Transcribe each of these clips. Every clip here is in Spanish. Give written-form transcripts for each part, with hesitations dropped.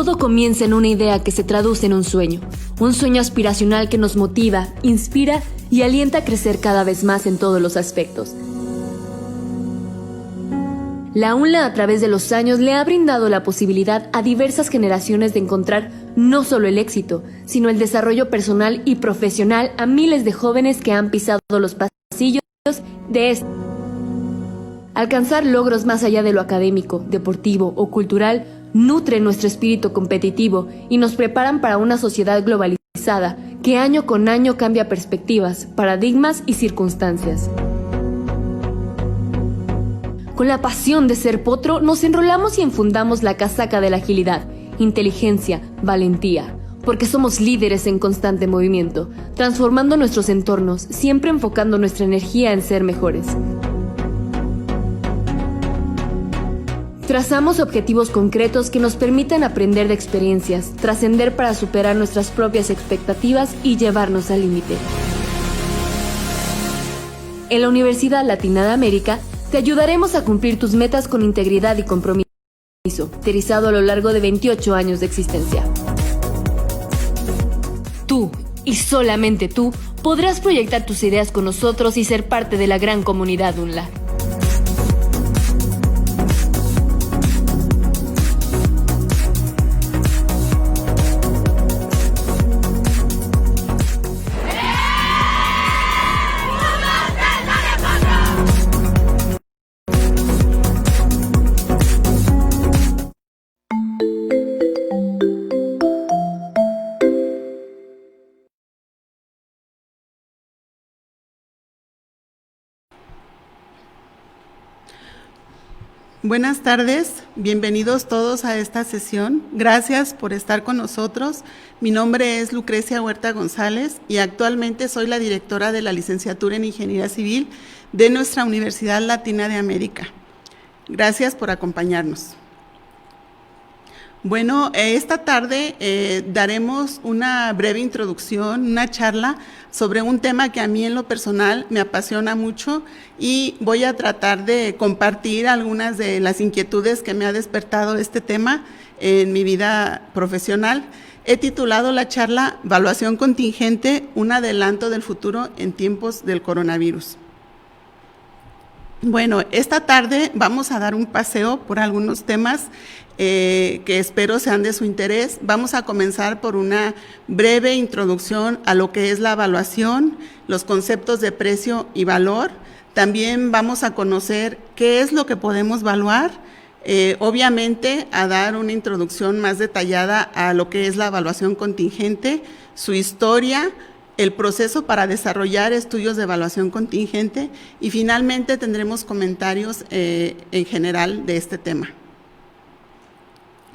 Todo comienza en una idea que se traduce en un sueño aspiracional que nos motiva, inspira y alienta a crecer cada vez más en todos los aspectos. La UNLA a través de los años le ha brindado la posibilidad a diversas generaciones de encontrar no solo el éxito, sino el desarrollo personal y profesional a miles de jóvenes que han pisado los pasillos de este. Alcanzar logros más allá de lo académico, deportivo o cultural nutre nuestro espíritu competitivo y nos preparan para una sociedad globalizada que año con año cambia perspectivas, paradigmas y circunstancias. Con la pasión de ser potro, nos enrolamos y enfundamos la casaca de la agilidad, inteligencia, valentía, porque somos líderes en constante movimiento, transformando nuestros entornos, siempre enfocando nuestra energía en ser mejores. Trazamos objetivos concretos que nos permitan aprender de experiencias, trascender para superar nuestras propias expectativas y llevarnos al límite. En la Universidad Latina de América, te ayudaremos a cumplir tus metas con integridad y compromiso, aterrizado a lo largo de 28 años de existencia. Tú, y solamente tú, podrás proyectar tus ideas con nosotros y ser parte de la gran comunidad UNLA. Buenas tardes, bienvenidos todos a esta sesión. Gracias por estar con nosotros. Mi nombre es Lucrecia Huerta González y actualmente soy la directora de la licenciatura en Ingeniería Civil de nuestra Universidad Latina de América. Gracias por acompañarnos. Bueno, esta tarde daremos una breve introducción, una charla sobre un tema que a mí en lo personal me apasiona mucho y voy a tratar de compartir algunas de las inquietudes que me ha despertado este tema en mi vida profesional. He titulado la charla Evaluación contingente, un adelanto del futuro en tiempos del coronavirus. Bueno, esta tarde vamos a dar un paseo por algunos temas que espero sean de su interés. Vamos a comenzar por una breve introducción a lo que es la evaluación, los conceptos de precio y valor. También vamos a conocer qué es lo que podemos evaluar, obviamente a dar una introducción más detallada a lo que es la evaluación contingente, su historia, el proceso para desarrollar estudios de evaluación contingente y finalmente tendremos comentarios en general de este tema.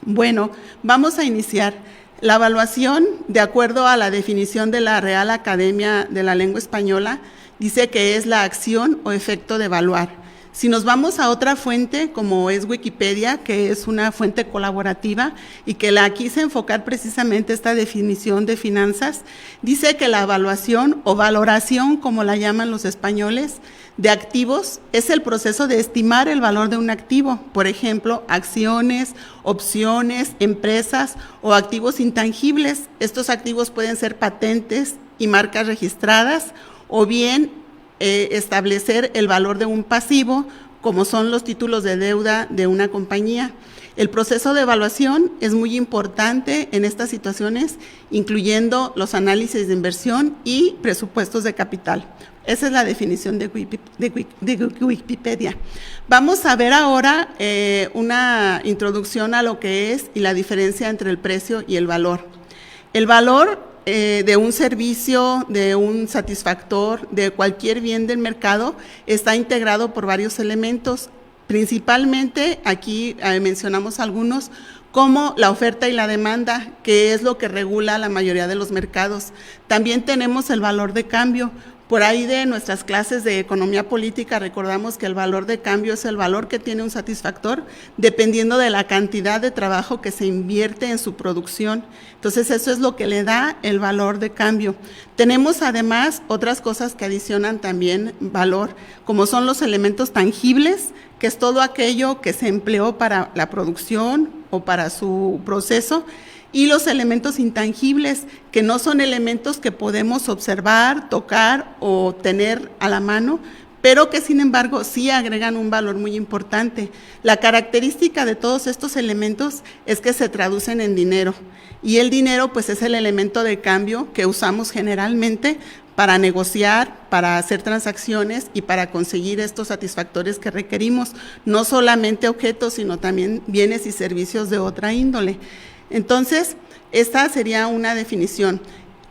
Bueno, vamos a iniciar. La evaluación, de acuerdo a la definición de la Real Academia de la Lengua Española, dice que es la acción o efecto de evaluar. Si nos vamos a otra fuente, como es Wikipedia, que es una fuente colaborativa y que la quise enfocar precisamente esta definición de finanzas, dice que la evaluación o valoración, como la llaman los españoles, de activos es el proceso de estimar el valor de un activo, por ejemplo, acciones, opciones, empresas o activos intangibles. Estos activos pueden ser patentes y marcas registradas o bien establecer el valor de un pasivo, como son los títulos de deuda de una compañía. El proceso de evaluación es muy importante en estas situaciones, incluyendo los análisis de inversión y presupuestos de capital. Esa es la definición de Wikipedia. Vamos a ver ahora una introducción a lo que es y la diferencia entre el precio y el valor. El valor de un servicio, de un satisfactor, de cualquier bien del mercado, está integrado por varios elementos. Principalmente, aquí mencionamos algunos, como la oferta y la demanda, que es lo que regula la mayoría de los mercados. También tenemos el valor de cambio. Por ahí de nuestras clases de economía política recordamos que el valor de cambio es el valor que tiene un satisfactor dependiendo de la cantidad de trabajo que se invierte en su producción. Entonces eso es lo que le da el valor de cambio. Tenemos además otras cosas que adicionan también valor, como son los elementos tangibles, que es todo aquello que se empleó para la producción, o para su proceso, y los elementos intangibles, que no son elementos que podemos observar, tocar o tener a la mano, pero que sin embargo sí agregan un valor muy importante. La característica de todos estos elementos es que se traducen en dinero, y el dinero pues es el elemento de cambio que usamos generalmente para negociar, para hacer transacciones y para conseguir estos satisfactores que requerimos, no solamente objetos, sino también bienes y servicios de otra índole. Entonces, esta sería una definición.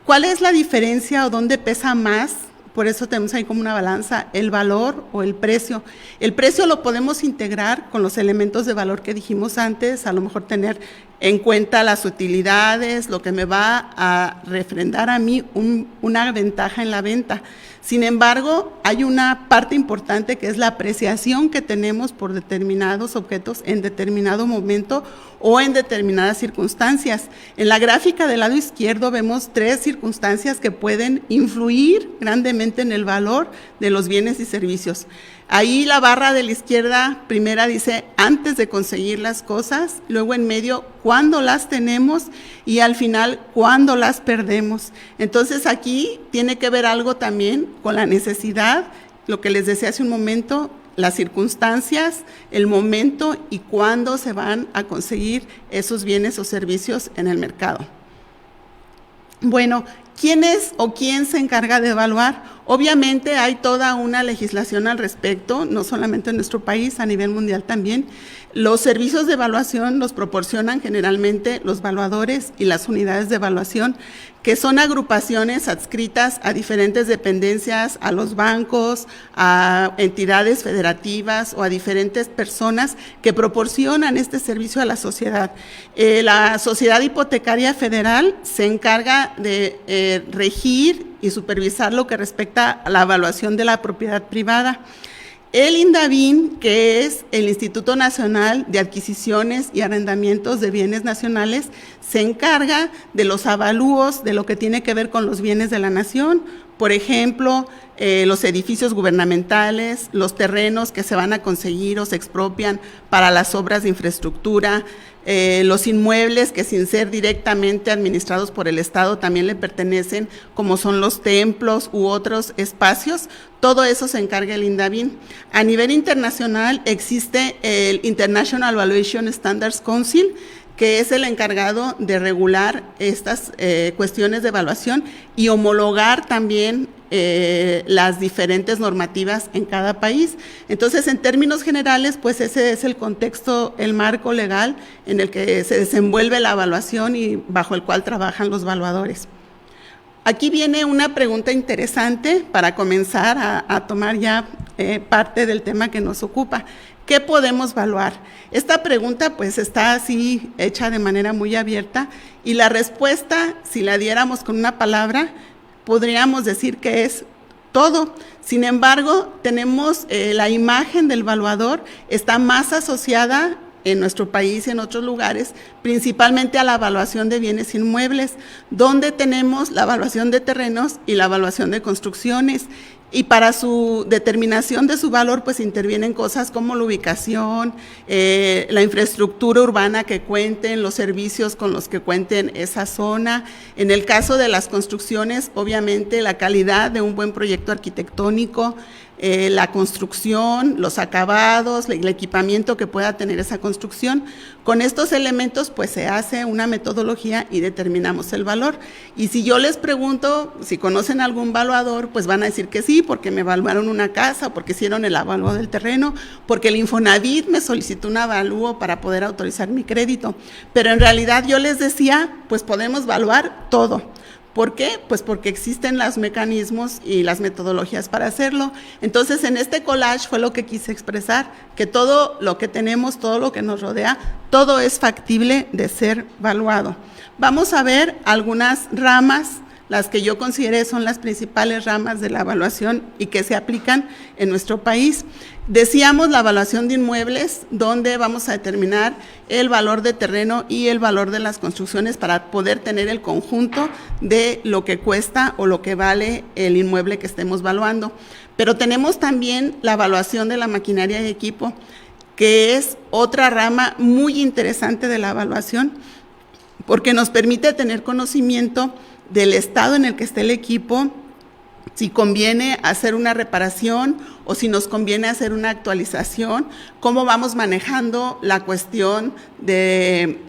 ¿Cuál es la diferencia o dónde pesa más? Por eso tenemos ahí como una balanza, el valor o el precio. El precio lo podemos integrar con los elementos de valor que dijimos antes, a lo mejor tener en cuenta las utilidades, lo que me va a refrendar a mí una ventaja en la venta. Sin embargo, hay una parte importante que es la apreciación que tenemos por determinados objetos en determinado momento o en determinadas circunstancias. En la gráfica del lado izquierdo vemos 3 circunstancias que pueden influir grandemente en el valor de los bienes y servicios. Ahí la barra de la izquierda primera dice antes de conseguir las cosas, luego en medio cuándo las tenemos y al final cuándo las perdemos. Entonces aquí tiene que ver algo también con la necesidad, lo que les decía hace un momento, las circunstancias, el momento y cuándo se van a conseguir esos bienes o servicios en el mercado. Bueno, ¿quién es o quién se encarga de evaluar? Obviamente hay toda una legislación al respecto, no solamente en nuestro país, a nivel mundial también. Los servicios de evaluación los proporcionan generalmente los evaluadores y las unidades de evaluación, que son agrupaciones adscritas a diferentes dependencias, a los bancos, a entidades federativas o a diferentes personas que proporcionan este servicio a la sociedad. La Sociedad Hipotecaria Federal se encarga de regir y supervisar lo que respecta a la evaluación de la propiedad privada. El INDABIN, que es el Instituto Nacional de Adquisiciones y Arrendamientos de Bienes Nacionales, se encarga de los avalúos de lo que tiene que ver con los bienes de la nación, por ejemplo, los edificios gubernamentales, los terrenos que se van a conseguir o se expropian para las obras de infraestructura, los inmuebles que sin ser directamente administrados por el Estado también le pertenecen, como son los templos u otros espacios. Todo eso se encarga el INDABIN. A nivel internacional existe el International Valuation Standards Council, que es el encargado de regular estas cuestiones de evaluación y homologar también las diferentes normativas en cada país. Entonces, en términos generales, pues ese es el contexto, el marco legal en el que se desenvuelve la evaluación y bajo el cual trabajan los evaluadores. Aquí viene una pregunta interesante para comenzar a tomar ya parte del tema que nos ocupa. ¿Qué podemos evaluar? Esta pregunta pues está así hecha de manera muy abierta y la respuesta, si la diéramos con una palabra, podríamos decir que es todo. Sin embargo, tenemos la imagen del evaluador, está más asociada en nuestro país y en otros lugares, principalmente a la evaluación de bienes inmuebles, donde tenemos la evaluación de terrenos y la evaluación de construcciones. Y para su determinación de su valor, pues intervienen cosas como la ubicación, la infraestructura urbana que cuenten, los servicios con los que cuenten esa zona. En el caso de las construcciones, obviamente la calidad de un buen proyecto arquitectónico, la construcción, los acabados, el equipamiento que pueda tener esa construcción. Con estos elementos pues se hace una metodología y determinamos el valor. Y si yo les pregunto si conocen algún evaluador, pues van a decir que sí, porque me evaluaron una casa, porque hicieron el avalúo del terreno, porque el Infonavit me solicitó un avalúo para poder autorizar mi crédito. Pero en realidad yo les decía, pues podemos evaluar todo. ¿Por qué? Pues porque existen los mecanismos y las metodologías para hacerlo. Entonces, en este collage fue lo que quise expresar, que todo lo que tenemos, todo lo que nos rodea, todo es factible de ser evaluado. Vamos a ver algunas ramas, las que yo consideré son las principales ramas de la evaluación y que se aplican en nuestro país. Decíamos la evaluación de inmuebles, donde vamos a determinar el valor de terreno y el valor de las construcciones para poder tener el conjunto de lo que cuesta o lo que vale el inmueble que estemos evaluando. Pero tenemos también la evaluación de la maquinaria y equipo. que es otra rama muy interesante de la evaluación, porque nos permite tener conocimiento del estado en el que está el equipo, si conviene hacer una reparación o si nos conviene hacer una actualización, cómo vamos manejando la cuestión de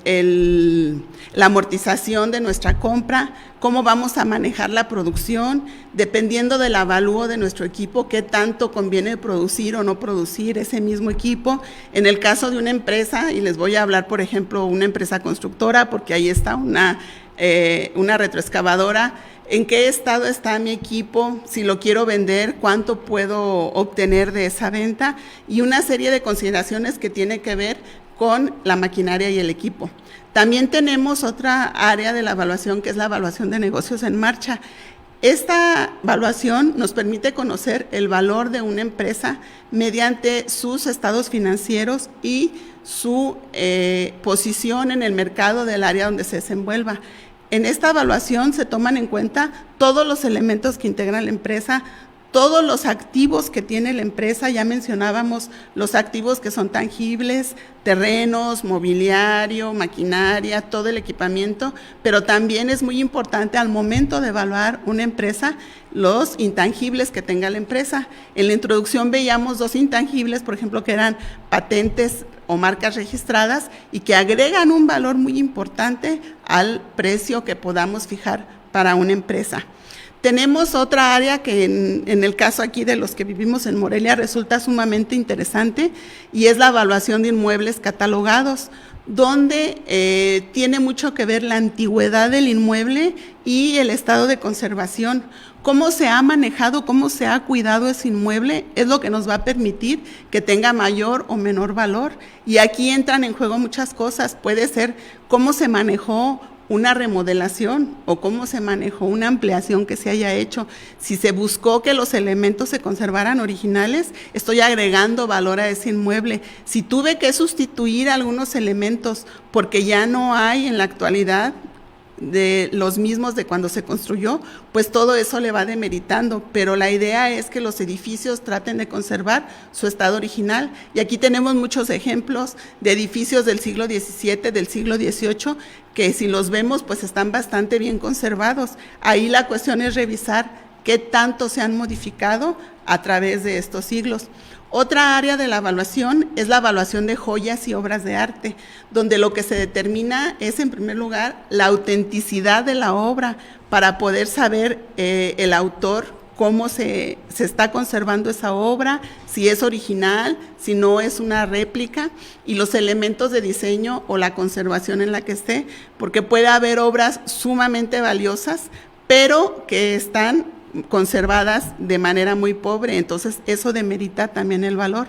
la amortización de nuestra compra, cómo vamos a manejar la producción, dependiendo del avalúo de nuestro equipo, qué tanto conviene producir o no producir ese mismo equipo. En el caso de una empresa, y les voy a hablar, por ejemplo, una empresa constructora, porque ahí está una retroexcavadora, en qué estado está mi equipo, si lo quiero vender, cuánto puedo obtener de esa venta, y una serie de consideraciones que tiene que ver con la maquinaria y el equipo. También tenemos otra área de la evaluación, que es la evaluación de negocios en marcha. Esta evaluación nos permite conocer el valor de una empresa mediante sus estados financieros y su posición en el mercado del área donde se desenvuelva. En esta evaluación se toman en cuenta todos los elementos que integran la empresa, todos los activos que tiene la empresa. Ya mencionábamos los activos que son tangibles, terrenos, mobiliario, maquinaria, todo el equipamiento, pero también es muy importante al momento de evaluar una empresa, los intangibles que tenga la empresa. En la introducción veíamos 2 intangibles, por ejemplo, que eran patentes o marcas registradas y que agregan un valor muy importante al precio que podamos fijar para una empresa. Tenemos otra área que en el caso aquí de los que vivimos en Morelia resulta sumamente interesante, y es la evaluación de inmuebles catalogados, donde tiene mucho que ver la antigüedad del inmueble y el estado de conservación. Cómo se ha manejado, cómo se ha cuidado ese inmueble es lo que nos va a permitir que tenga mayor o menor valor. Y aquí entran en juego muchas cosas. Puede ser cómo se manejó una remodelación o cómo se manejó una ampliación que se haya hecho. Si se buscó que los elementos se conservaran originales, estoy agregando valor a ese inmueble. Si tuve que sustituir algunos elementos porque ya no hay en la actualidad de los mismos de cuando se construyó, pues todo eso le va demeritando, pero la idea es que los edificios traten de conservar su estado original, y aquí tenemos muchos ejemplos de edificios del siglo XVII, del siglo XVIII, que si los vemos pues están bastante bien conservados. Ahí la cuestión es revisar qué tanto se han modificado a través de estos siglos. Otra área de la evaluación es la evaluación de joyas y obras de arte, donde lo que se determina es, en primer lugar, la autenticidad de la obra, para poder saber el autor cómo se está conservando esa obra, si es original, si no es una réplica, y los elementos de diseño o la conservación en la que esté, porque puede haber obras sumamente valiosas, pero que están conservadas de manera muy pobre, entonces eso demerita también el valor.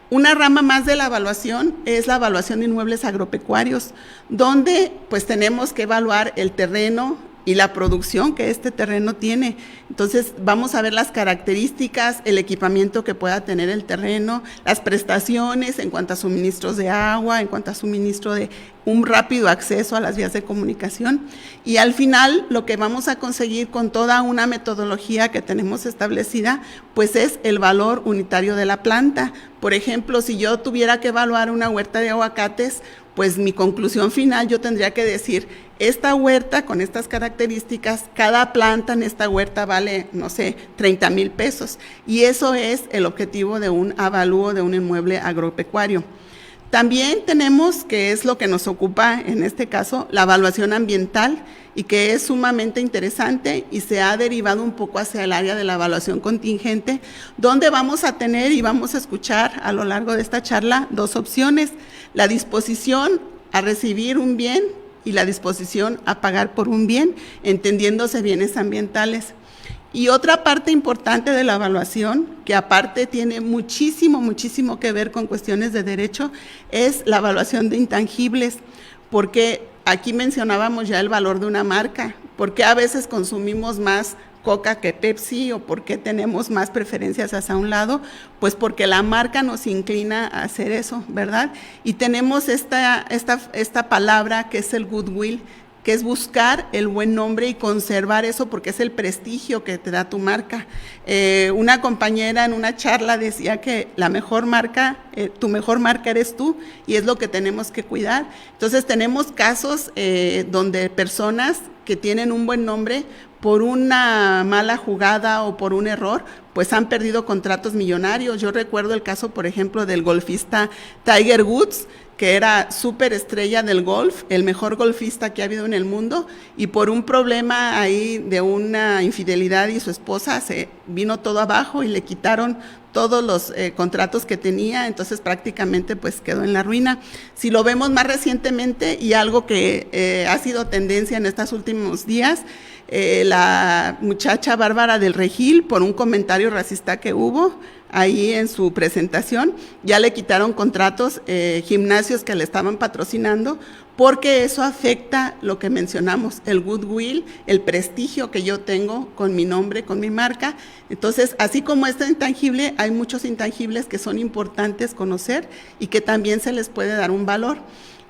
Una rama más de la evaluación es la evaluación de inmuebles agropecuarios, donde pues tenemos que evaluar el terreno y la producción que este terreno tiene. Entonces vamos a ver las características, el equipamiento que pueda tener el terreno, las prestaciones en cuanto a suministros de agua, en cuanto a suministro de un rápido acceso a las vías de comunicación, y al final lo que vamos a conseguir con toda una metodología que tenemos establecida, pues es el valor unitario de la planta. Por ejemplo, si yo tuviera que evaluar una huerta de aguacates, pues mi conclusión final yo tendría que decir, esta huerta con estas características, cada planta en esta huerta vale, no sé, 30,000 pesos. Y eso es el objetivo de un avalúo de un inmueble agropecuario. También tenemos, que es lo que nos ocupa en este caso, la evaluación ambiental, y que es sumamente interesante y se ha derivado un poco hacia el área de la evaluación contingente, donde vamos a tener y vamos a escuchar a lo largo de esta charla 2 opciones: la disposición a recibir un bien y la disposición a pagar por un bien, entendiéndose bienes ambientales. Y otra parte importante de la evaluación, que aparte tiene muchísimo que ver con cuestiones de derecho, es la evaluación de intangibles, porque aquí mencionábamos ya el valor de una marca, porque a veces consumimos más Coca que Pepsi, o por qué tenemos más preferencias hacia un lado, pues porque la marca nos inclina a hacer eso, ¿verdad? Y tenemos esta palabra que es el goodwill, que es buscar el buen nombre y conservar eso porque es el prestigio que te da tu marca. Una compañera en una charla decía que la mejor marca, tu mejor marca eres tú y es lo que tenemos que cuidar. Entonces tenemos casos donde personas que tienen un buen nombre por una mala jugada o por un error, pues han perdido contratos millonarios. Yo recuerdo el caso, por ejemplo, del golfista Tiger Woods, que era súper estrella del golf, el mejor golfista que ha habido en el mundo, y por un problema ahí de una infidelidad y su esposa se vino todo abajo y le quitaron todos los contratos que tenía, entonces prácticamente pues quedó en la ruina. Si lo vemos más recientemente y algo que ha sido tendencia en estos últimos días, la muchacha Bárbara del Regil, por un comentario racista que hubo ahí en su presentación, ya le quitaron contratos, gimnasios que le estaban patrocinando, porque eso afecta lo que mencionamos, el goodwill, el prestigio que yo tengo con mi nombre, con mi marca. Entonces, así como este intangible, hay muchos intangibles que son importantes conocer y que también se les puede dar un valor.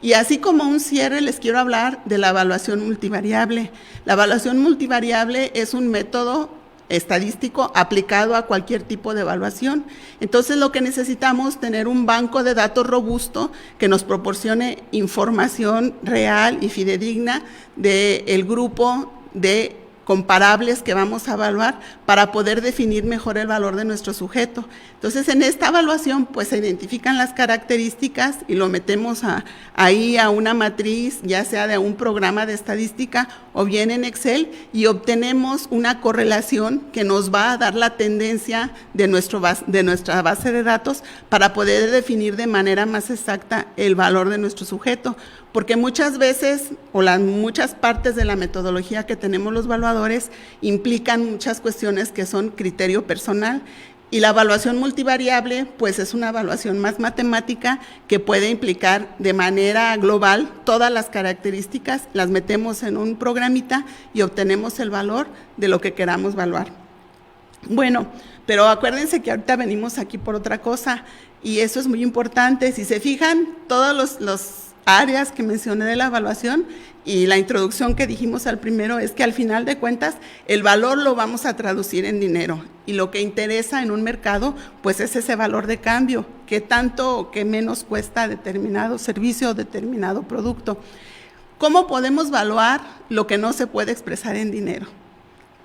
Y así como un cierre, les quiero hablar de la evaluación multivariable. La evaluación multivariable es un método estadístico aplicado a cualquier tipo de evaluación. Entonces, lo que necesitamos es tener un banco de datos robusto que nos proporcione información real y fidedigna del grupo de comparables que vamos a evaluar para poder definir mejor el valor de nuestro sujeto. Entonces, en esta evaluación, pues se identifican las características y lo metemos ahí a una matriz, ya sea de un programa de estadística o bien en Excel, y obtenemos una correlación que nos va a dar la tendencia de nuestra base de datos para poder definir de manera más exacta el valor de nuestro sujeto. Porque muchas veces, o muchas partes de la metodología que tenemos los evaluadores implican muchas cuestiones que son criterio personal, y la evaluación multivariable pues es una evaluación más matemática que puede implicar de manera global todas las características, las metemos en un programita y obtenemos el valor de lo que queramos evaluar. Bueno, pero acuérdense que ahorita venimos aquí por otra cosa, y eso es muy importante. Si se fijan, todos los áreas que mencioné de la evaluación y la introducción que dijimos al primero es que al final de cuentas el valor lo vamos a traducir en dinero, y lo que interesa en un mercado pues es ese valor de cambio, qué tanto o qué menos cuesta determinado servicio o determinado producto. ¿Cómo podemos evaluar lo que no se puede expresar en dinero?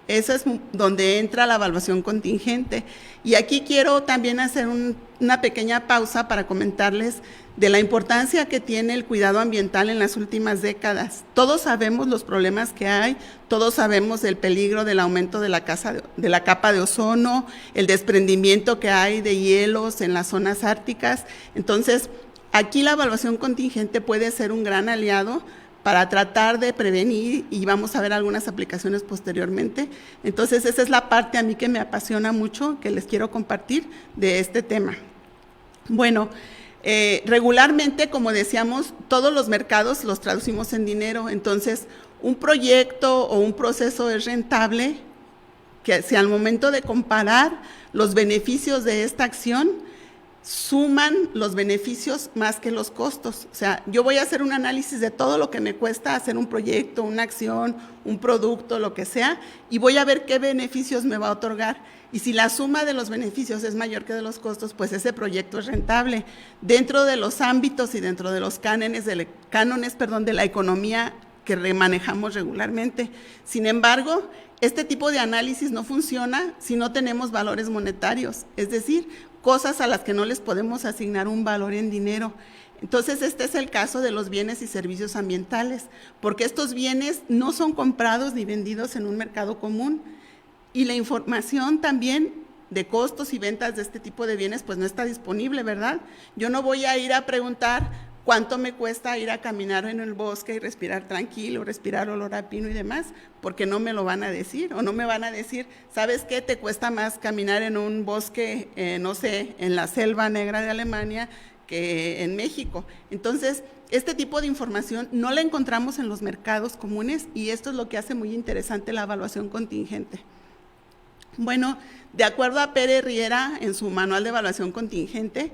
Eso es donde entra la evaluación contingente. Y aquí quiero también hacer una pequeña pausa para comentarles de la importancia que tiene el cuidado ambiental en las últimas décadas. Todos sabemos los problemas que hay, todos sabemos del peligro del aumento de la capa de ozono, el desprendimiento que hay de hielos en las zonas árticas. Entonces, aquí la evaluación contingente puede ser un gran aliado para tratar de prevenir, y vamos a ver algunas aplicaciones posteriormente. Entonces, esa es la parte a mí que me apasiona mucho, que les quiero compartir de este tema. Bueno, regularmente, como decíamos, todos los mercados los traducimos en dinero. Entonces, un proyecto o un proceso es rentable que si al momento de comparar los beneficios de esta acción, suman los beneficios más que los costos. O sea, yo voy a hacer un análisis de todo lo que me cuesta hacer un proyecto, una acción, un producto, lo que sea, y voy a ver qué beneficios me va a otorgar. Y si la suma de los beneficios es mayor que de los costos, pues ese proyecto es rentable. Dentro de los ámbitos y dentro de los cánones de la economía que manejamos regularmente. Sin embargo, este tipo de análisis no funciona si no tenemos valores monetarios, es decir, cosas a las que no les podemos asignar un valor en dinero. Entonces, este es el caso de los bienes y servicios ambientales, porque estos bienes no son comprados ni vendidos en un mercado común, y la información también de costos y ventas de este tipo de bienes pues no está disponible, ¿verdad? Yo no voy a ir a preguntar cuánto me cuesta ir a caminar en el bosque y respirar tranquilo, respirar olor a pino y demás, porque no me lo van a decir, o no me van a decir, ¿sabes qué? Te cuesta más caminar en un bosque, no sé, en la selva negra de Alemania que en México. Entonces, este tipo de información no la encontramos en los mercados comunes, y esto es lo que hace muy interesante la evaluación contingente. Bueno, de acuerdo a Pere Riera, en su manual de evaluación contingente,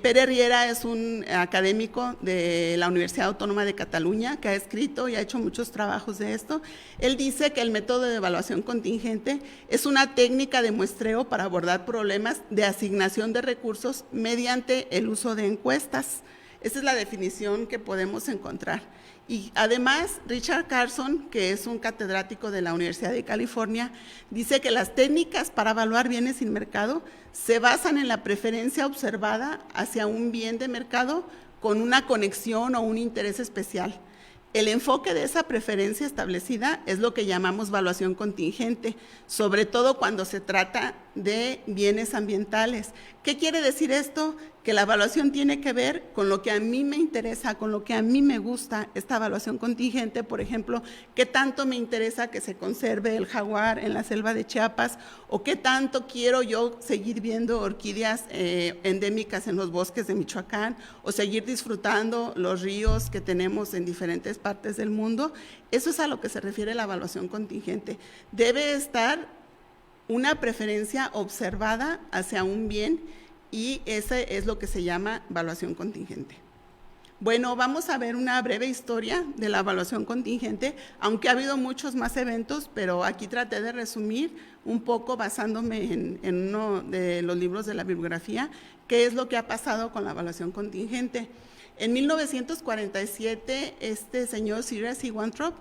Pere Riera es un académico de la Universidad Autónoma de Cataluña que ha escrito y ha hecho muchos trabajos de esto. Él dice que el método de evaluación contingente es una técnica de muestreo para abordar problemas de asignación de recursos mediante el uso de encuestas. Esa es la definición que podemos encontrar. Y además, Richard Carson, que es un catedrático de la Universidad de California, dice que las técnicas para evaluar bienes sin mercado se basan en la preferencia observada hacia un bien de mercado con una conexión o un interés especial. El enfoque de esa preferencia establecida es lo que llamamos evaluación contingente, sobre todo cuando se trata de bienes ambientales. ¿Qué quiere decir esto? Que la evaluación tiene que ver con lo que a mí me interesa, con lo que a mí me gusta. Esta evaluación contingente, por ejemplo, qué tanto me interesa que se conserve el jaguar en la selva de Chiapas, o qué tanto quiero yo seguir viendo orquídeas endémicas en los bosques de Michoacán, o seguir disfrutando los ríos que tenemos en diferentes partes del mundo. Eso es a lo que se refiere la evaluación contingente. Debe estar una preferencia observada hacia un bien, y ese es lo que se llama evaluación contingente. Bueno, vamos a ver una breve historia de la evaluación contingente, aunque ha habido muchos más eventos, pero aquí traté de resumir un poco basándome en uno de los libros de la bibliografía, qué es lo que ha pasado con la evaluación contingente. En 1947, este señor Sir C. Winthrop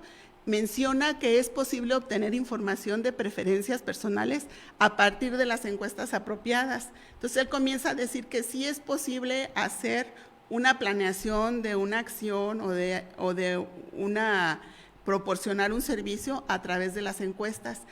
menciona que es posible obtener información de preferencias personales a partir de las encuestas apropiadas. Entonces, él comienza a decir que sí es posible hacer una planeación de una acción o de proporcionar un servicio a través de las encuestas.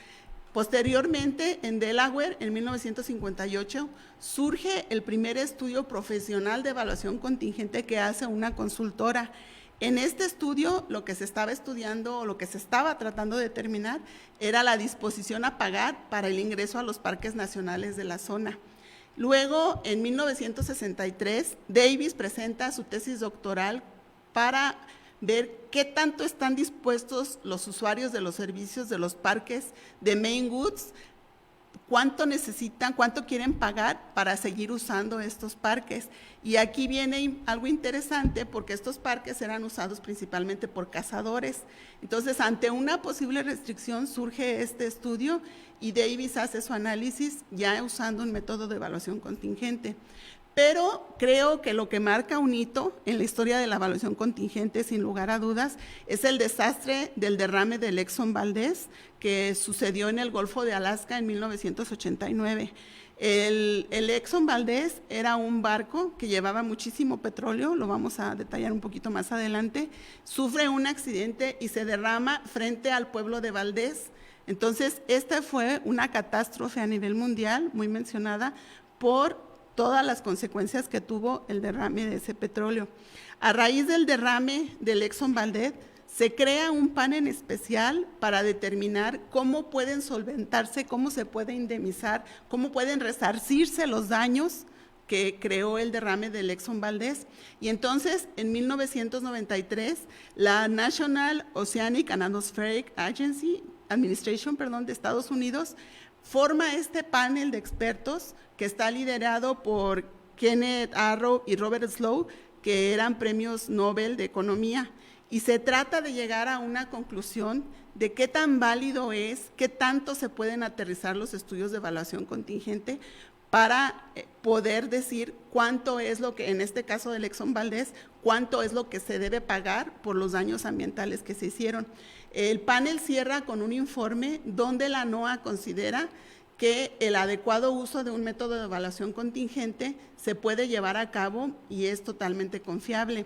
Posteriormente, en Delaware, en 1958, surge el primer estudio profesional de evaluación contingente que hace una consultora. En este estudio, lo que se estaba estudiando o lo que se estaba tratando de determinar era la disposición a pagar para el ingreso a los parques nacionales de la zona. Luego, en 1963, Davis presenta su tesis doctoral para ver qué tanto están dispuestos los usuarios de los servicios de los parques de Maine Woods, cuánto necesitan, cuánto quieren pagar para seguir usando estos parques. Y aquí viene algo interesante, porque estos parques eran usados principalmente por cazadores. Entonces, ante una posible restricción surge este estudio y Davis hace su análisis ya usando un método de evaluación contingente. Pero creo que lo que marca un hito en la historia de la evaluación contingente, sin lugar a dudas, es el desastre del derrame del Exxon Valdez, que sucedió en el Golfo de Alaska en 1989. El Exxon Valdez era un barco que llevaba muchísimo petróleo, lo vamos a detallar un poquito más adelante, sufre un accidente y se derrama frente al pueblo de Valdez. Entonces, esta fue una catástrofe a nivel mundial, muy mencionada, por todas las consecuencias que tuvo el derrame de ese petróleo. A raíz del derrame del Exxon Valdez, se crea un panel especial para determinar cómo pueden solventarse, cómo se puede indemnizar, cómo pueden resarcirse los daños que creó el derrame del Exxon Valdez. Y entonces, en 1993, la National Oceanic and Atmospheric Administration de Estados Unidos forma este panel de expertos que está liderado por Kenneth Arrow y Robert Slow, que eran premios Nobel de Economía, y se trata de llegar a una conclusión de qué tan válido es, qué tanto se pueden aterrizar los estudios de evaluación contingente para poder decir cuánto es lo que, en este caso del Exxon Valdez, cuánto es lo que se debe pagar por los daños ambientales que se hicieron. El panel cierra con un informe donde la NOAA considera que el adecuado uso de un método de evaluación contingente se puede llevar a cabo y es totalmente confiable.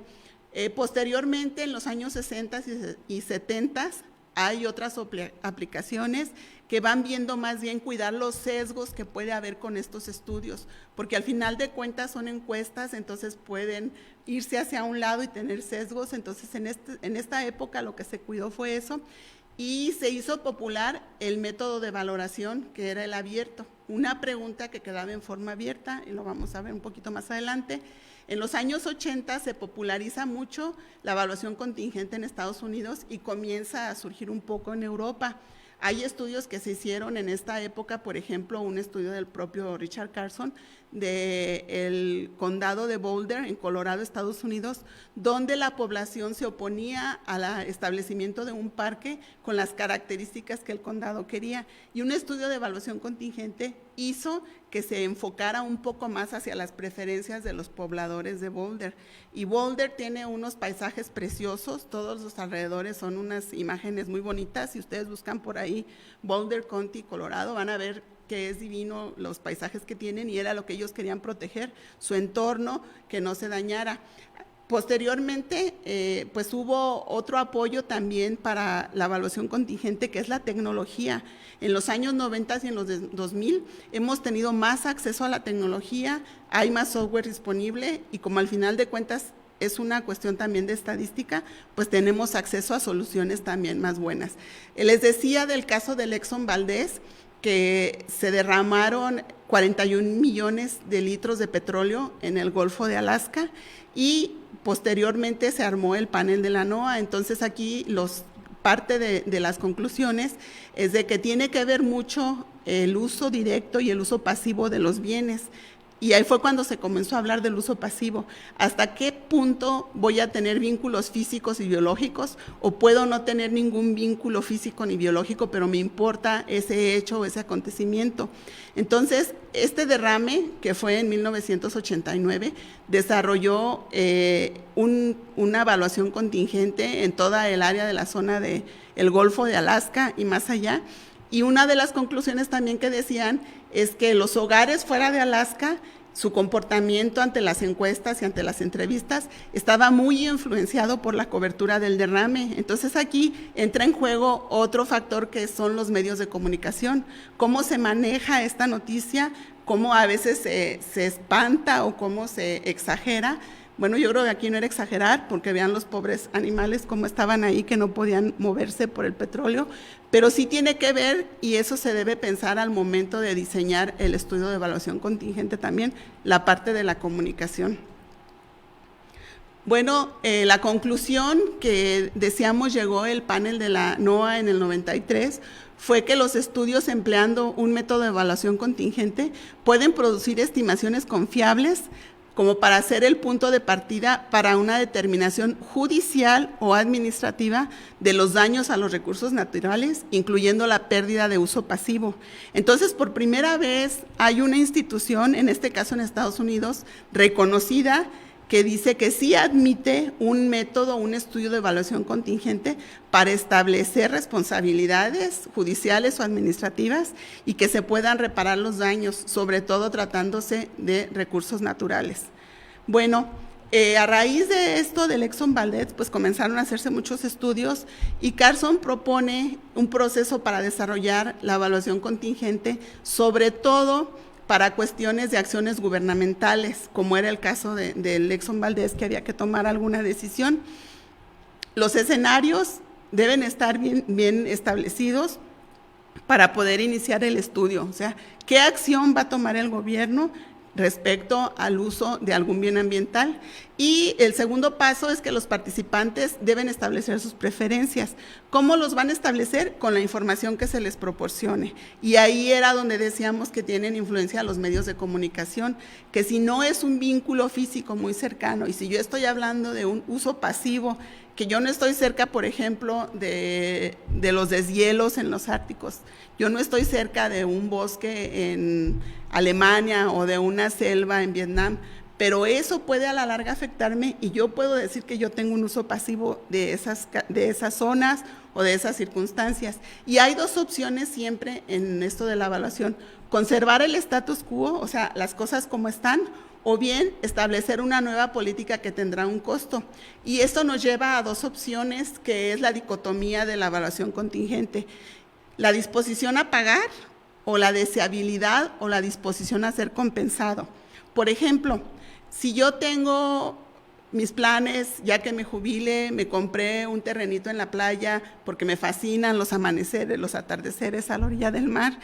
Posteriormente, en los años 60 y 70, hay otras aplicaciones que van viendo más bien cuidar los sesgos que puede haber con estos estudios, porque al final de cuentas son encuestas, entonces pueden irse hacia un lado y tener sesgos. Entonces, en esta época lo que se cuidó fue eso, y se hizo popular el método de valoración, que era el abierto, una pregunta que quedaba en forma abierta, y lo vamos a ver un poquito más adelante. En los años 80 se populariza mucho la evaluación contingente en Estados Unidos y comienza a surgir un poco en Europa. Hay estudios que se hicieron en esta época, por ejemplo, un estudio del propio Richard Carson del condado de Boulder, en Colorado, Estados Unidos, donde la población se oponía al establecimiento de un parque con las características que el condado quería. Y un estudio de evaluación contingente hizo que se enfocara un poco más hacia las preferencias de los pobladores de Boulder. Y Boulder tiene unos paisajes preciosos, todos los alrededores son unas imágenes muy bonitas. Si ustedes buscan por ahí Boulder County, Colorado, van a ver que es divino los paisajes que tienen, y era lo que ellos querían proteger, su entorno, que no se dañara. Posteriormente, pues hubo otro apoyo también para la evaluación contingente, que es la tecnología. En los años 90 y en los 2000 hemos tenido más acceso a la tecnología, hay más software disponible, y como al final de cuentas es una cuestión también de estadística, pues tenemos acceso a soluciones también más buenas. Les decía del caso del Exxon Valdez, que se derramaron 41 millones de litros de petróleo en el Golfo de Alaska, y posteriormente se armó el panel de la NOAA. Entonces aquí parte de las conclusiones es de que tiene que ver mucho el uso directo y el uso pasivo de los bienes. Y ahí fue cuando se comenzó a hablar del uso pasivo. ¿Hasta qué punto voy a tener vínculos físicos y biológicos? ¿O puedo no tener ningún vínculo físico ni biológico, pero me importa ese hecho o ese acontecimiento? Entonces, este derrame, que fue en 1989, desarrolló una evaluación contingente en toda el área de la zona del Golfo de Alaska y más allá. Y una de las conclusiones también que decían es que los hogares fuera de Alaska, su comportamiento ante las encuestas y ante las entrevistas estaba muy influenciado por la cobertura del derrame. Entonces aquí entra en juego otro factor, que son los medios de comunicación. Cómo se maneja esta noticia, cómo a veces se espanta o cómo se exagera. Bueno, yo creo que aquí no era exagerar, porque vean los pobres animales cómo estaban ahí, que no podían moverse por el petróleo, pero sí tiene que ver, y eso se debe pensar al momento de diseñar el estudio de evaluación contingente también, la parte de la comunicación. Bueno, la conclusión que decíamos llegó el panel de la NOAA en el 93 fue que los estudios empleando un método de evaluación contingente pueden producir estimaciones confiables como para ser el punto de partida para una determinación judicial o administrativa de los daños a los recursos naturales, incluyendo la pérdida de uso pasivo. Entonces, por primera vez hay una institución, en este caso en Estados Unidos, reconocida, que dice que sí admite un método, un estudio de evaluación contingente para establecer responsabilidades judiciales o administrativas y que se puedan reparar los daños, sobre todo tratándose de recursos naturales. Bueno, a raíz de esto del Exxon Valdez, pues comenzaron a hacerse muchos estudios, y Carson propone un proceso para desarrollar la evaluación contingente, sobre todo para cuestiones de acciones gubernamentales, como era el caso del Exxon Valdez, que había que tomar alguna decisión. Los escenarios deben estar bien establecidos para poder iniciar el estudio. O sea, ¿qué acción va a tomar el gobierno respecto al uso de algún bien ambiental? Y el segundo paso es que los participantes deben establecer sus preferencias. ¿Cómo los van a establecer? Con la información que se les proporcione. Y ahí era donde decíamos que tienen influencia los medios de comunicación, que si no es un vínculo físico muy cercano, y si yo estoy hablando de un uso pasivo, que yo no estoy cerca, por ejemplo, de los deshielos en los árticos, yo no estoy cerca de un bosque en Alemania o de una selva en Vietnam, pero eso puede a la larga afectarme, y yo puedo decir que yo tengo un uso pasivo de esas zonas o de esas circunstancias. Y hay dos opciones siempre en esto de la evaluación: conservar el status quo, o sea, las cosas como están, o bien establecer una nueva política que tendrá un costo. Y esto nos lleva a dos opciones, que es la dicotomía de la evaluación contingente: la disposición a pagar, o la deseabilidad o la disposición a ser compensado. Por ejemplo, si yo tengo mis planes, ya que me jubile, me compré un terrenito en la playa porque me fascinan los amaneceres, los atardeceres a la orilla del mar,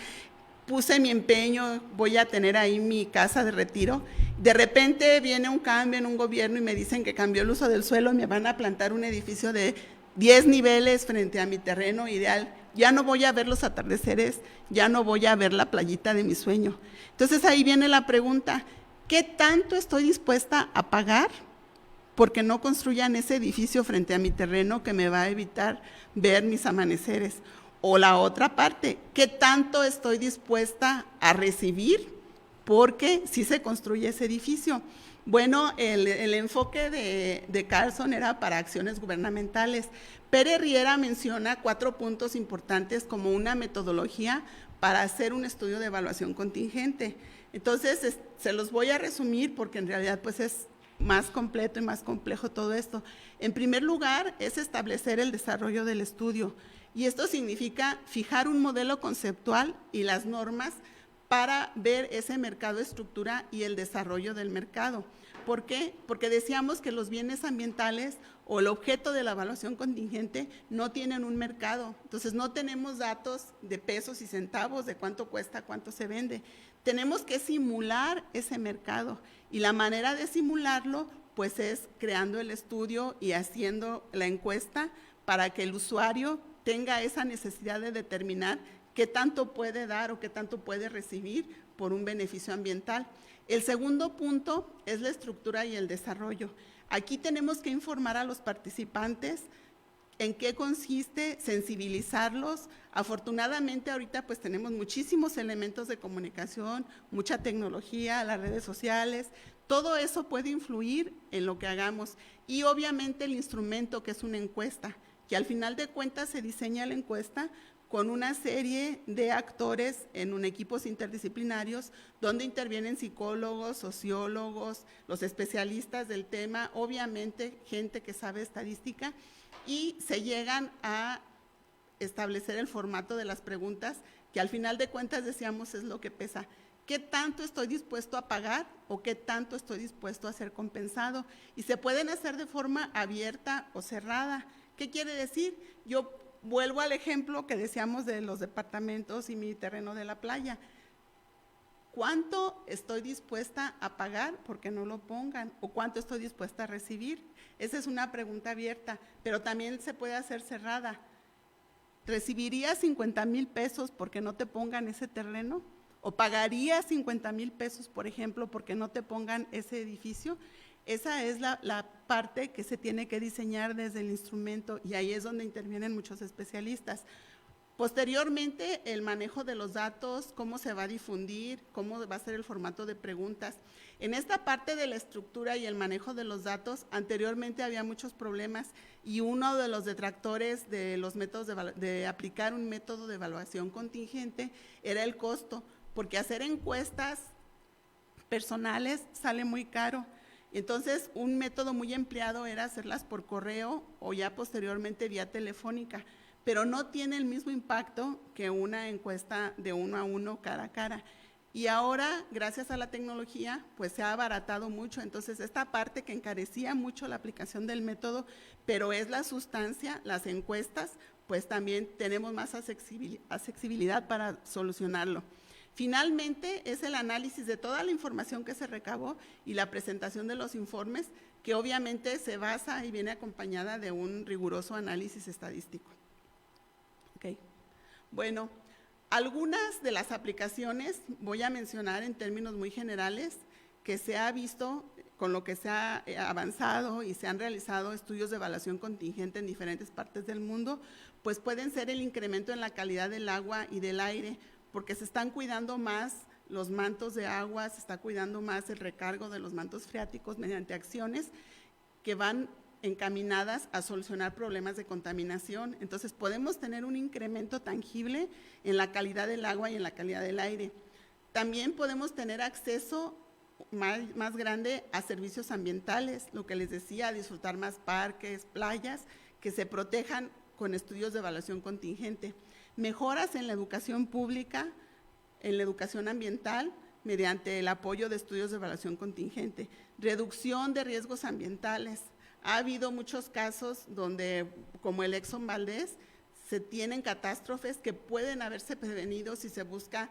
puse mi empeño, voy a tener ahí mi casa de retiro, de repente viene un cambio en un gobierno y me dicen que cambió el uso del suelo y me van a plantar un edificio de 10 niveles frente a mi terreno ideal, ya no voy a ver los atardeceres, ya no voy a ver la playita de mi sueño. Entonces ahí viene la pregunta, ¿qué tanto estoy dispuesta a pagar porque no construyan ese edificio frente a mi terreno que me va a evitar ver mis amaneceres? O la otra parte, ¿qué tanto estoy dispuesta a recibir porque sí se construye ese edificio? Bueno, el enfoque de Carlson era para acciones gubernamentales. Pérez Riera menciona 4 puntos importantes como una metodología para hacer un estudio de evaluación contingente. Entonces, se los voy a resumir porque en realidad pues es más completo y más complejo todo esto. En primer lugar, es establecer el desarrollo del estudio, y esto significa fijar un modelo conceptual y las normas para ver ese mercado estructura y el desarrollo del mercado. ¿Por qué? Porque decíamos que los bienes ambientales o el objeto de la evaluación contingente no tienen un mercado. Entonces no tenemos datos de pesos y centavos, de cuánto cuesta, cuánto se vende. Tenemos que simular ese mercado, y la manera de simularlo pues es creando el estudio y haciendo la encuesta para que el usuario tenga esa necesidad de determinar qué tanto puede dar o qué tanto puede recibir por un beneficio ambiental. El segundo punto es la estructura y el desarrollo. Aquí tenemos que informar a los participantes en qué consiste, sensibilizarlos. Afortunadamente ahorita pues tenemos muchísimos elementos de comunicación, mucha tecnología, las redes sociales, todo eso puede influir en lo que hagamos, y obviamente el instrumento que es una encuesta, que al final de cuentas se diseña la encuesta con una serie de actores en equipos interdisciplinarios donde intervienen psicólogos, sociólogos, los especialistas del tema, obviamente gente que sabe estadística, y se llegan a establecer el formato de las preguntas, que al final de cuentas decíamos es lo que pesa. ¿Qué tanto estoy dispuesto a pagar o qué tanto estoy dispuesto a ser compensado? Y se pueden hacer de forma abierta o cerrada. ¿Qué quiere decir? Yo vuelvo al ejemplo que decíamos de los departamentos y mi terreno de la playa. ¿Cuánto estoy dispuesta a pagar porque no lo pongan? ¿O cuánto estoy dispuesta a recibir? Esa es una pregunta abierta, pero también se puede hacer cerrada. ¿Recibirías 50,000 pesos porque no te pongan ese terreno? ¿O pagarías 50,000 pesos, por ejemplo, porque no te pongan ese edificio? Esa es la parte que se tiene que diseñar desde el instrumento, y ahí es donde intervienen muchos especialistas. Posteriormente, el manejo de los datos, cómo se va a difundir, cómo va a ser el formato de preguntas. En esta parte de la estructura y el manejo de los datos, anteriormente había muchos problemas, y uno de los detractores de los métodos de aplicar un método de evaluación contingente era el costo, porque hacer encuestas personales sale muy caro. Entonces, un método muy empleado era hacerlas por correo o ya posteriormente vía telefónica, pero no tiene el mismo impacto que una encuesta de 1 a 1, cara a cara. Y ahora, gracias a la tecnología, pues se ha abaratado mucho. Entonces, esta parte que encarecía mucho la aplicación del método, pero es la sustancia, las encuestas, pues también tenemos más accesibilidad para solucionarlo. Finalmente, es el análisis de toda la información que se recabó y la presentación de los informes, que obviamente se basa y viene acompañada de un riguroso análisis estadístico. Okay. Bueno, algunas de las aplicaciones voy a mencionar en términos muy generales que se ha visto con lo que se ha avanzado y se han realizado estudios de evaluación contingente en diferentes partes del mundo, pues pueden ser el incremento en la calidad del agua y del aire, porque se están cuidando más los mantos de agua, se está cuidando más el recargo de los mantos freáticos mediante acciones que van encaminadas a solucionar problemas de contaminación. Entonces podemos tener un incremento tangible en la calidad del agua y en la calidad del aire. También podemos tener acceso más grande a servicios ambientales, lo que les decía, a disfrutar más parques, playas, que se protejan con estudios de evaluación contingente. Mejoras en la educación pública, en la educación ambiental, mediante el apoyo de estudios de evaluación contingente. Reducción de riesgos ambientales. Ha habido muchos casos donde, como el Exxon Valdez, se tienen catástrofes que pueden haberse prevenido si se busca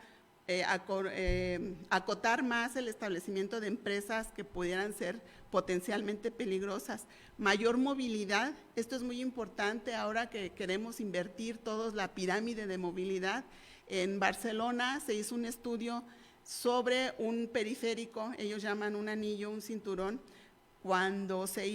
acotar más el establecimiento de empresas que pudieran ser potencialmente peligrosas, mayor movilidad, esto es muy importante ahora que queremos invertir todos la pirámide de movilidad. En Barcelona se hizo un estudio sobre un periférico, ellos llaman un anillo, un cinturón, cuando se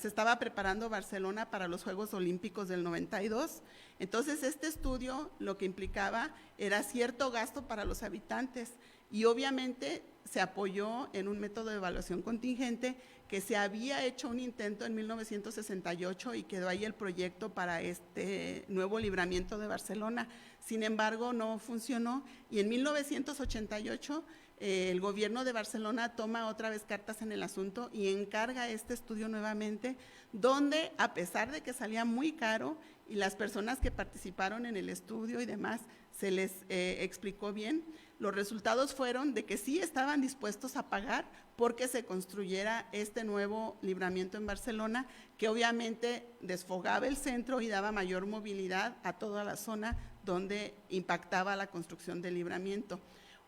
estaba preparando Barcelona para los Juegos Olímpicos del 92. Entonces, este estudio lo que implicaba era cierto gasto para los habitantes y obviamente se apoyó en un método de evaluación contingente que se había hecho un intento en 1968 y quedó ahí el proyecto para este nuevo libramiento de Barcelona. Sin embargo, no funcionó y en 1988 el gobierno de Barcelona toma otra vez cartas en el asunto y encarga este estudio nuevamente, donde a pesar de que salía muy caro y las personas que participaron en el estudio y demás se les explicó bien, los resultados fueron de que sí estaban dispuestos a pagar porque se construyera este nuevo libramiento en Barcelona, que obviamente desfogaba el centro y daba mayor movilidad a toda la zona donde impactaba la construcción del libramiento.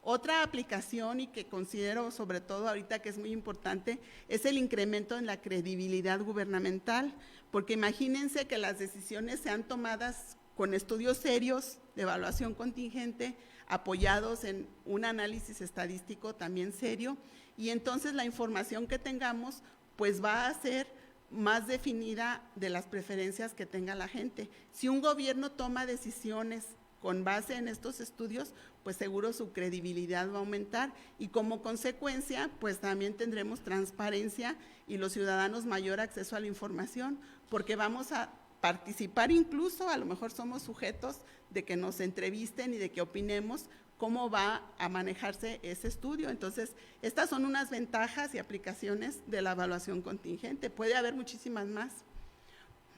Otra aplicación y que considero sobre todo ahorita que es muy importante es el incremento en la credibilidad gubernamental, porque imagínense que las decisiones sean tomadas con estudios serios de evaluación contingente, apoyados en un análisis estadístico también serio, y entonces la información que tengamos pues va a ser más definida de las preferencias que tenga la gente. Si un gobierno toma decisiones con base en estos estudios, pues seguro su credibilidad va a aumentar y como consecuencia, pues también tendremos transparencia y los ciudadanos mayor acceso a la información, porque vamos a participar incluso, a lo mejor somos sujetos de que nos entrevisten y de que opinemos cómo va a manejarse ese estudio. Entonces, estas son unas ventajas y aplicaciones de la evaluación contingente. Puede haber muchísimas más.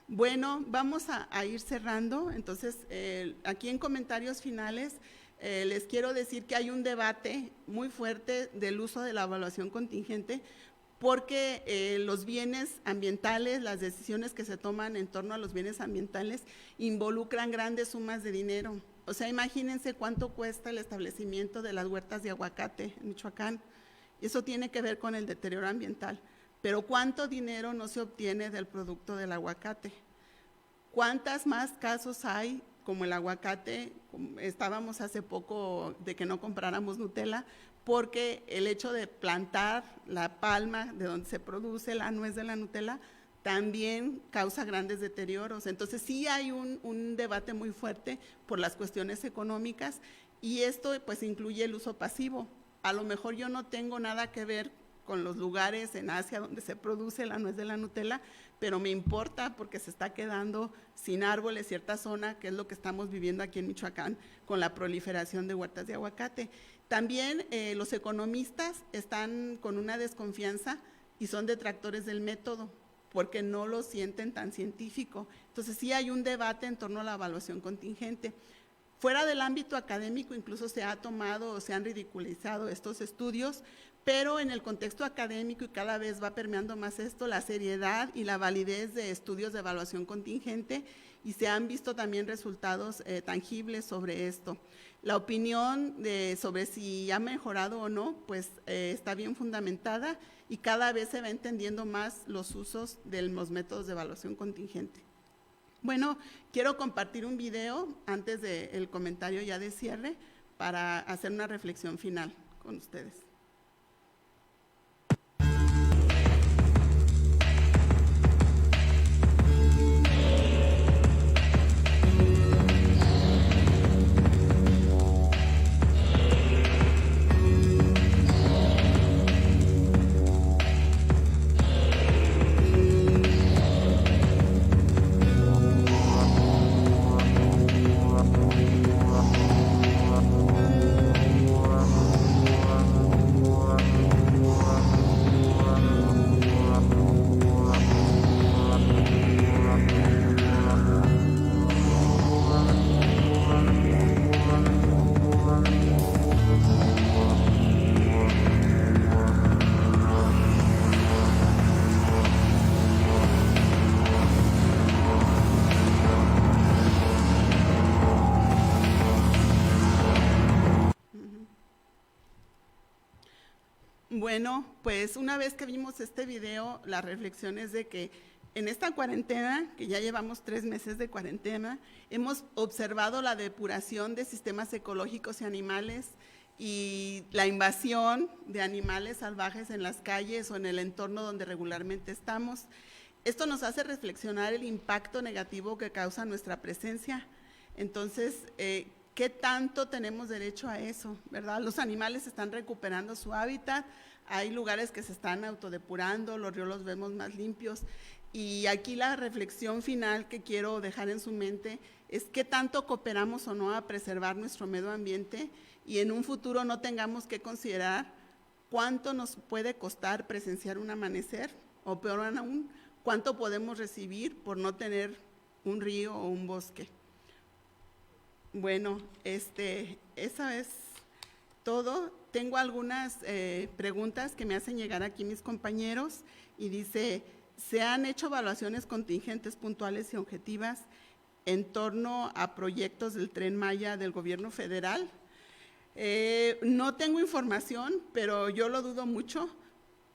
Bueno, vamos a ir cerrando. Entonces, aquí en comentarios finales les quiero decir que hay un debate muy fuerte del uso de la evaluación contingente porque los bienes ambientales, las decisiones que se toman en torno a los bienes ambientales involucran grandes sumas de dinero. O sea, imagínense cuánto cuesta el establecimiento de las huertas de aguacate en Michoacán. Eso tiene que ver con el deterioro ambiental. Pero ¿cuánto dinero no se obtiene del producto del aguacate? ¿Cuántos más casos hay como el aguacate? Estábamos hace poco de que no compráramos Nutella, porque el hecho de plantar la palma de donde se produce la nuez de la Nutella también causa grandes deterioros. Entonces sí hay un debate muy fuerte por las cuestiones económicas y esto pues incluye el uso pasivo. A lo mejor yo no tengo nada que ver con los lugares en Asia donde se produce la nuez de la Nutella, pero me importa porque se está quedando sin árboles cierta zona, que es lo que estamos viviendo aquí en Michoacán con la proliferación de huertas de aguacate. También los economistas están con una desconfianza y son detractores del método, porque no lo sienten tan científico. Entonces sí hay un debate en torno a la evaluación contingente. Fuera del ámbito académico incluso se ha tomado o se han ridiculizado estos estudios, pero en el contexto académico y cada vez va permeando más esto, la seriedad y la validez de estudios de evaluación contingente y se han visto también resultados tangibles sobre esto. La opinión sobre si ha mejorado o no, pues está bien fundamentada y cada vez se va entendiendo más los usos de los métodos de evaluación contingente. Bueno, quiero compartir un video antes del comentario ya de cierre para hacer una reflexión final con ustedes. Bueno, pues una vez que vimos este video, la reflexión es de que en esta cuarentena, que ya llevamos 3 meses de cuarentena, hemos observado la depuración de sistemas ecológicos y animales y la invasión de animales salvajes en las calles o en el entorno donde regularmente estamos. Esto nos hace reflexionar el impacto negativo que causa nuestra presencia. Entonces, ¿qué tanto tenemos derecho a eso, verdad? Los animales están recuperando su hábitat, hay lugares que se están autodepurando, los ríos los vemos más limpios, y aquí la reflexión final que quiero dejar en su mente es qué tanto cooperamos o no a preservar nuestro medio ambiente y en un futuro no tengamos que considerar cuánto nos puede costar presenciar un amanecer, o peor aún, cuánto podemos recibir por no tener un río o un bosque. Bueno, esa es todo. Tengo algunas preguntas que me hacen llegar aquí mis compañeros y dice, ¿se han hecho evaluaciones contingentes, puntuales y objetivas en torno a proyectos del Tren Maya del gobierno federal? No tengo información, pero yo lo dudo mucho,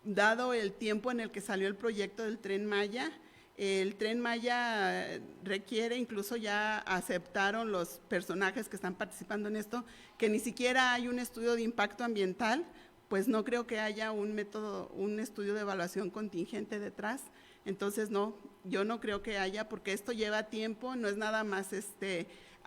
dado el tiempo en el que salió el proyecto del Tren Maya. El Tren Maya requiere, incluso ya aceptaron los personajes que están participando en esto, que ni siquiera hay un estudio de impacto ambiental, pues no creo que haya un método, un estudio de evaluación contingente detrás. Entonces no, yo no creo que haya, porque esto lleva tiempo, no es nada más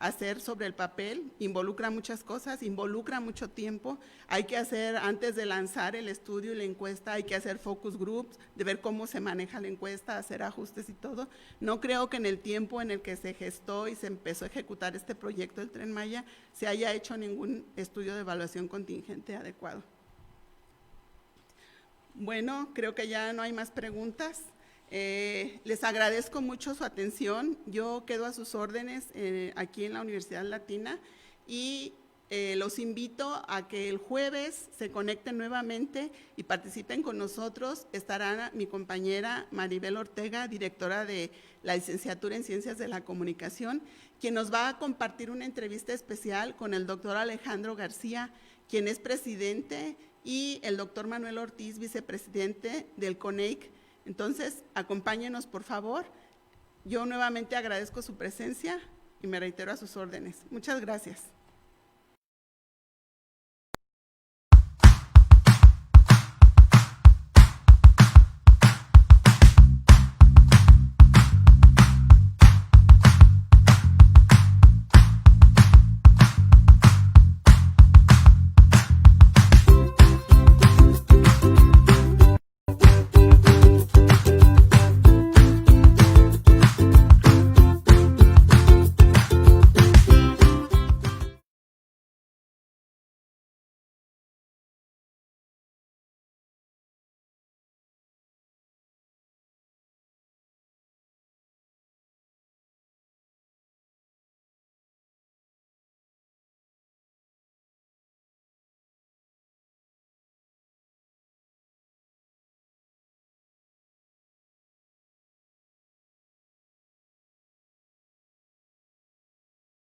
hacer sobre el papel, involucra muchas cosas, involucra mucho tiempo. Hay que hacer, antes de lanzar el estudio y la encuesta, hay que hacer focus groups, de ver cómo se maneja la encuesta, hacer ajustes y todo. No creo que en el tiempo en el que se gestó y se empezó a ejecutar este proyecto del Tren Maya, se haya hecho ningún estudio de evaluación contingente adecuado. Bueno, creo que ya no hay más preguntas. Les agradezco mucho su atención. Yo quedo a sus órdenes aquí en la Universidad Latina y los invito a que el jueves se conecten nuevamente y participen con nosotros. Estará mi compañera Maribel Ortega, directora de la licenciatura en Ciencias de la Comunicación, quien nos va a compartir una entrevista especial con el doctor Alejandro García, quien es presidente, y el doctor Manuel Ortiz, vicepresidente del CONEIC. Entonces, acompáñenos, por favor. Yo nuevamente agradezco su presencia y me reitero a sus órdenes. Muchas gracias.